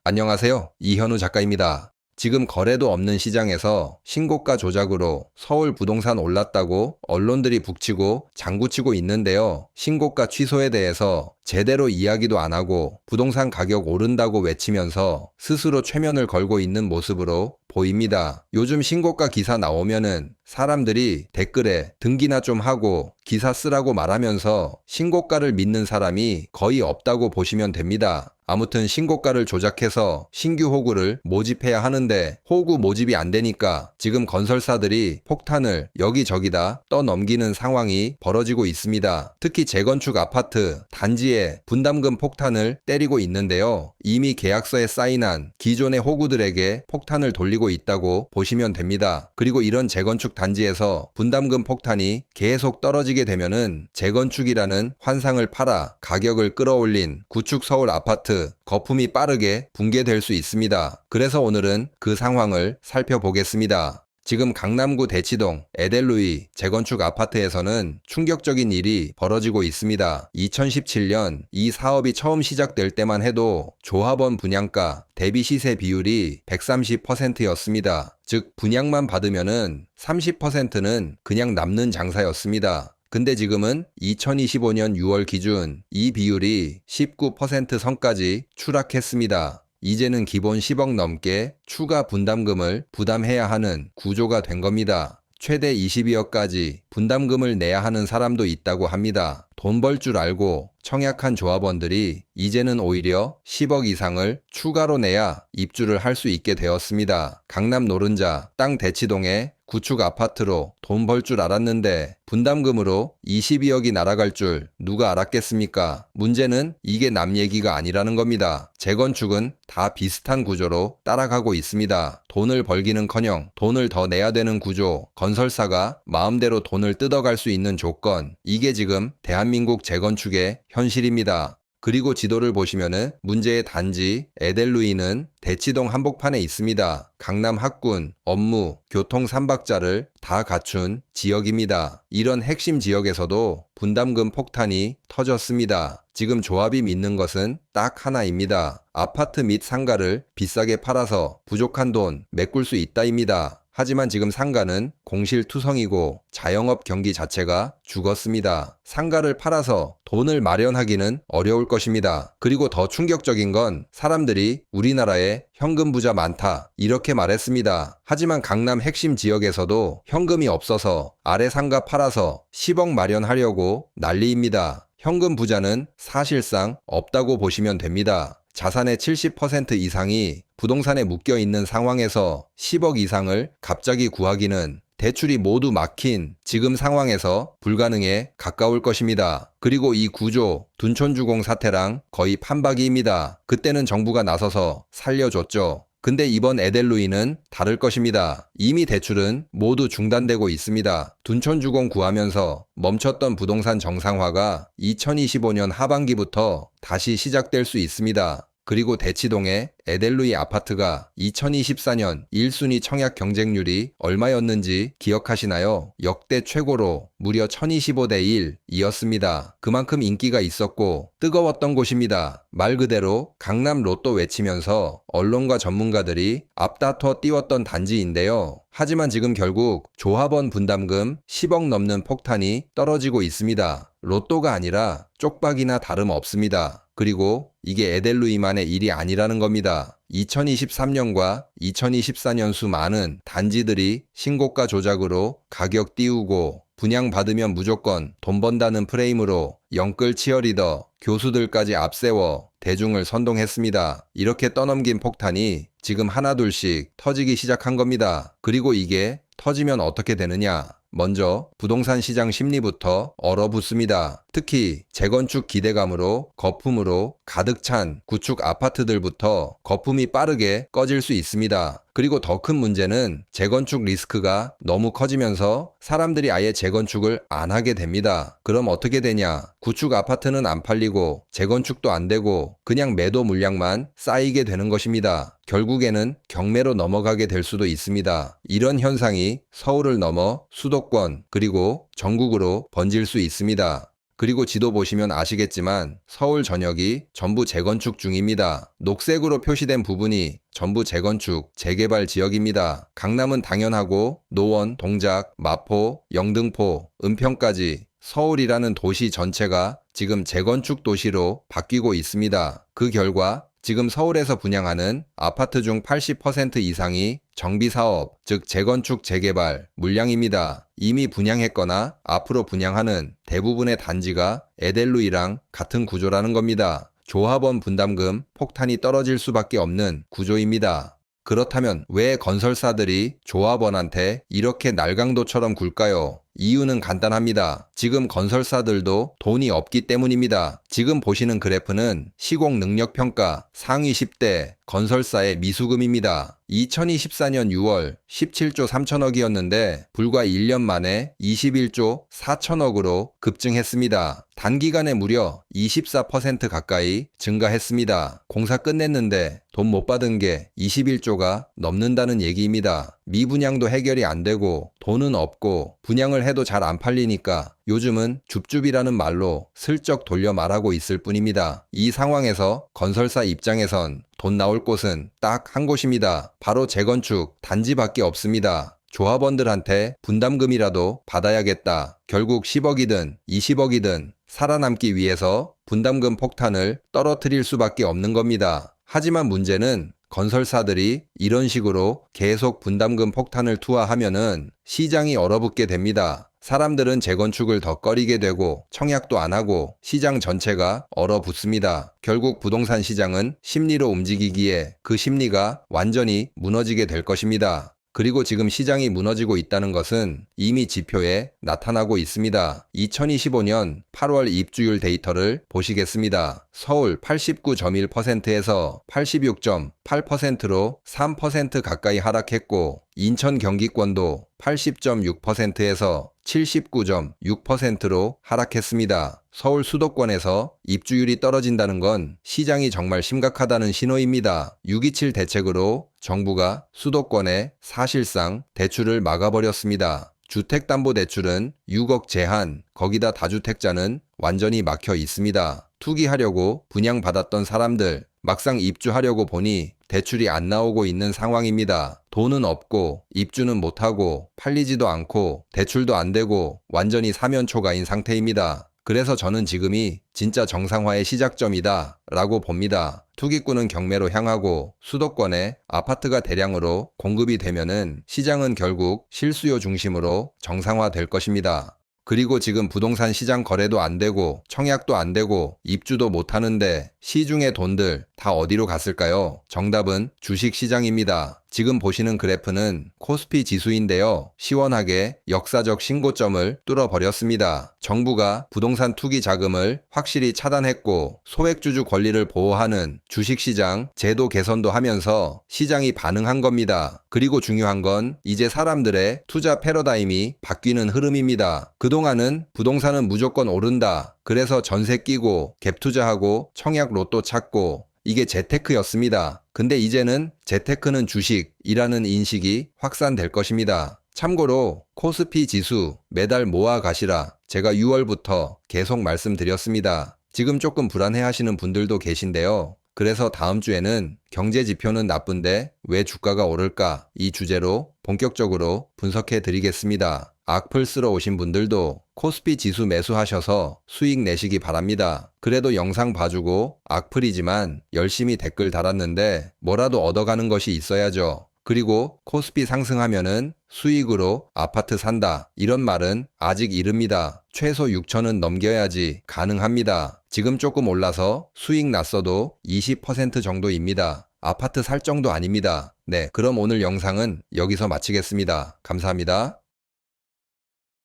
안녕하세요. 이현우 작가입니다. 지금 거래도 없는 시장에서 신고가 조작으로 서울 부동산 올랐다고 언론들이 북치고 장구치고 있는데요. 신고가 취소에 대해서 제대로 이야기도 안 하고 부동산 가격 오른다고 외치면서 스스로 최면을 걸고 있는 모습으로 보입니다. 요즘 신고가 기사 나오면은 사람들이 댓글에 등기나 좀 하고 기사 쓰라고 말하면서 신고가를 믿는 사람이 거의 없다고 보시면 됩니다. 아무튼 신고가를 조작해서 신규 호구를 모집해야 하는데 호구 모집이 안 되니까 지금 건설사들이 폭탄을 여기저기다 떠넘기는 상황이 벌어지고 있습니다. 특히 재건축 아파트 단지에 분담금 폭탄을 때리고 있는데요. 이미 계약서에 사인한 기존의 호구들에게 폭탄을 돌리고 있다고 보시면 됩니다. 그리고 이런 재건축 단지에서 분담금 폭탄이 계속 떨어지게 되면은 재건축이라는 환상을 팔아 가격을 끌어올린 구축 서울 아파트 거품이 빠르게 붕괴될 수 있습니다. 그래서 오늘은 그 상황을 살펴보겠습니다. 지금 강남구 대치동 에델루이 재건축 아파트에서는 충격적인 일이 벌어지고 있습니다. 2017년 이 사업이 처음 시작될 때만 해도 조합원 분양가 대비 시세 비율이 130%였습니다. 즉 분양만 받으면은 30%는 그냥 남는 장사였습니다. 근데 지금은 2025년 6월 기준 이 비율이 19% 선까지 추락했습니다. 이제는 기본 10억 넘게 추가 분담금을 부담해야 하는 구조가 된 겁니다. 최대 22억까지 분담금을 내야 하는 사람도 있다고 합니다. 돈 벌 줄 알고 청약한 조합원들이 이제는 오히려 10억 이상을 추가로 내야 입주를 할 수 있게 되었습니다. 강남 노른자 땅 대치동에 구축 아파트로 돈 벌 줄 알았는데 분담금으로 22억이 날아갈 줄 누가 알았겠습니까? 문제는 이게 남 얘기가 아니라는 겁니다. 재건축은 다 비슷한 구조로 따라가고 있습니다. 돈을 벌기는커녕 돈을 더 내야 되는 구조, 건설사가 마음대로 돈을 뜯어갈 수 있는 조건, 이게 지금 대한민국 재건축의 현실입니다. 그리고 지도를 보시면은 문제의 단지 에델루이는 대치동 한복판에 있습니다. 강남 학군, 업무, 교통 3박자를 다 갖춘 지역입니다. 이런 핵심 지역에서도 분담금 폭탄이 터졌습니다. 지금 조합이 믿는 것은 딱 하나입니다. 아파트 및 상가를 비싸게 팔아서 부족한 돈 메꿀 수 있다입니다. 하지만 지금 상가는 공실투성이고 자영업 경기 자체가 죽었습니다. 상가를 팔아서 돈을 마련하기는 어려울 것입니다. 그리고 더 충격적인 건 사람들이 우리나라에 현금 부자 많다 이렇게 말했습니다. 하지만 강남 핵심 지역에서도 현금이 없어서 아래 상가 팔아서 10억 마련하려고 난리입니다. 현금 부자는 사실상 없다고 보시면 됩니다. 자산의 70% 이상이 부동산에 묶여 있는 상황에서 10억 이상을 갑자기 구하기는 대출이 모두 막힌 지금 상황에서 불가능에 가까울 것입니다. 그리고 이 구조, 둔촌주공 사태랑 거의 판박이입니다. 그때는 정부가 나서서 살려줬죠. 근데 이번 에델루이는 다를 것입니다. 이미 대출은 모두 중단되고 있습니다. 둔촌주공 구하면서 멈췄던 부동산 정상화가 2025년 하반기부터 다시 시작될 수 있습니다. 그리고 대치동의 에델루이 아파트가 2024년 1순위 청약 경쟁률이 얼마였는지 기억하시나요? 역대 최고로 무려 1025대 1이었습니다. 그만큼 인기가 있었고 뜨거웠던 곳입니다. 말 그대로 강남 로또 외치면서 언론과 전문가들이 앞다퉈 띄웠던 단지인데요. 하지만 지금 결국 조합원 분담금 10억 넘는 폭탄이 떨어지고 있습니다. 로또가 아니라 쪽박이나 다름없습니다. 그리고 이게 에델루이만의 일이 아니라는 겁니다. 2023년과 2024년 수 많은 단지들이 신고가 조작으로 가격 띄우고 분양받으면 무조건 돈 번다는 프레임으로 영끌 치어리더, 교수들까지 앞세워 대중을 선동했습니다. 이렇게 떠넘긴 폭탄이 지금 하나둘씩 터지기 시작한 겁니다. 그리고 이게 터지면 어떻게 되느냐? 먼저 부동산 시장 심리부터 얼어붙습니다. 특히 재건축 기대감으로 거품으로 가득 찬 구축 아파트들부터 거품이 빠르게 꺼질 수 있습니다. 그리고 더 큰 문제는 재건축 리스크가 너무 커지면서 사람들이 아예 재건축을 안 하게 됩니다. 그럼 어떻게 되냐? 구축 아파트는 안 팔리고 재건축도 안 되고 그냥 매도 물량만 쌓이게 되는 것입니다. 결국에는 경매로 넘어가게 될 수도 있습니다. 이런 현상이 서울을 넘어 수도권 그리고 전국으로 번질 수 있습니다. 그리고 지도 보시면 아시겠지만 서울 전역이 전부 재건축 중입니다. 녹색으로 표시된 부분이 전부 재건축, 재개발 지역입니다. 강남은 당연하고 노원, 동작, 마포, 영등포, 은평까지 서울이라는 도시 전체가 지금 재건축 도시로 바뀌고 있습니다. 그 결과 지금 서울에서 분양하는 아파트 중 80% 이상이 정비사업, 즉 재건축 재개발 물량입니다. 이미 분양했거나 앞으로 분양하는 대부분의 단지가 에델루이랑 같은 구조라는 겁니다. 조합원 분담금 폭탄이 떨어질 수밖에 없는 구조입니다. 그렇다면 왜 건설사들이 조합원한테 이렇게 날강도처럼 굴까요? 이유는 간단합니다. 지금 건설사들도 돈이 없기 때문입니다. 지금 보시는 그래프는 시공 능력 평가 상위 10대 건설사의 미수금입니다. 2024년 6월 17조 3천억이었는데 불과 1년 만에 21조 4천억으로 급증했습니다. 단기간에 무려 24% 가까이 증가했습니다. 공사 끝냈는데 돈 못 받은 게 21조가 넘는다는 얘기입니다. 미분양도 해결이 안 되고 돈은 없고 분양을 해도 잘 안 팔리니까 요즘은 줍줍이라는 말로 슬쩍 돌려 말하고 있을 뿐입니다. 이 상황에서 건설사 입장에선 돈 나올 곳은 딱 한 곳입니다. 바로 재건축 단지밖에 없습니다. 조합원들한테 분담금이라도 받아야겠다. 결국 10억이든 20억이든 살아남기 위해서 분담금 폭탄을 떨어뜨릴 수밖에 없는 겁니다. 하지만 문제는 건설사들이 이런 식으로 계속 분담금 폭탄을 투하하면은 시장이 얼어붙게 됩니다. 사람들은 재건축을 더 꺼리게 되고 청약도 안 하고 시장 전체가 얼어붙습니다. 결국 부동산 시장은 심리로 움직이기에 그 심리가 완전히 무너지게 될 것입니다. 그리고 지금 시장이 무너지고 있다는 것은 이미 지표에 나타나고 있습니다. 2025년 8월 입주율 데이터를 보시겠습니다. 서울 89.1%에서 86.8%로 3% 가까이 하락했고 인천 경기권도 80.6%에서 79.6%로 하락했습니다. 서울 수도권에서 입주율이 떨어진다는 건 시장이 정말 심각하다는 신호입니다. 6.27 대책으로 정부가 수도권에 사실상 대출을 막아버렸습니다. 주택담보대출은 6억 제한, 거기다 다주택자는 완전히 막혀 있습니다. 투기하려고 분양받았던 사람들, 막상 입주하려고 보니 대출이 안 나오고 있는 상황입니다. 돈은 없고 입주는 못하고 팔리지도 않고 대출도 안 되고 완전히 사면초가인 상태입니다. 그래서 저는 지금이 진짜 정상화의 시작점이다 라고 봅니다. 투기꾼은 경매로 향하고 수도권에 아파트가 대량으로 공급이 되면은 시장은 결국 실수요 중심으로 정상화될 것입니다. 그리고 지금 부동산 시장 거래도 안 되고 청약도 안 되고 입주도 못 하는데 시중의 돈들 다 어디로 갔을까요? 정답은 주식시장입니다. 지금 보시는 그래프는 코스피 지수인데요. 시원하게 역사적 신고점을 뚫어버렸습니다. 정부가 부동산 투기 자금을 확실히 차단했고 소액주주 권리를 보호하는 주식시장 제도 개선도 하면서 시장이 반응한 겁니다. 그리고 중요한 건 이제 사람들의 투자 패러다임이 바뀌는 흐름입니다. 그동안은 부동산은 무조건 오른다. 그래서 전세 끼고 갭 투자하고 청약 로또 찾고 이게 재테크였습니다. 근데 이제는 재테크는 주식이라는 인식이 확산될 것입니다. 참고로 코스피 지수 매달 모아 가시라 제가 6월부터 계속 말씀드렸습니다. 지금 조금 불안해하시는 분들도 계신데요. 그래서 다음 주에는 경제 지표는 나쁜데 왜 주가가 오를까? 이 주제로 본격적으로 분석해 드리겠습니다. 악플 쓰러 오신 분들도 코스피 지수 매수하셔서 수익 내시기 바랍니다. 그래도 영상 봐주고 악플이지만 열심히 댓글 달았는데 뭐라도 얻어가는 것이 있어야죠. 그리고 코스피 상승하면은 수익으로 아파트 산다. 이런 말은 아직 이릅니다. 최소 6천은 넘겨야지 가능합니다. 지금 조금 올라서 수익 났어도 20% 정도입니다. 아파트 살 정도 아닙니다. 네, 그럼 오늘 영상은 여기서 마치겠습니다. 감사합니다.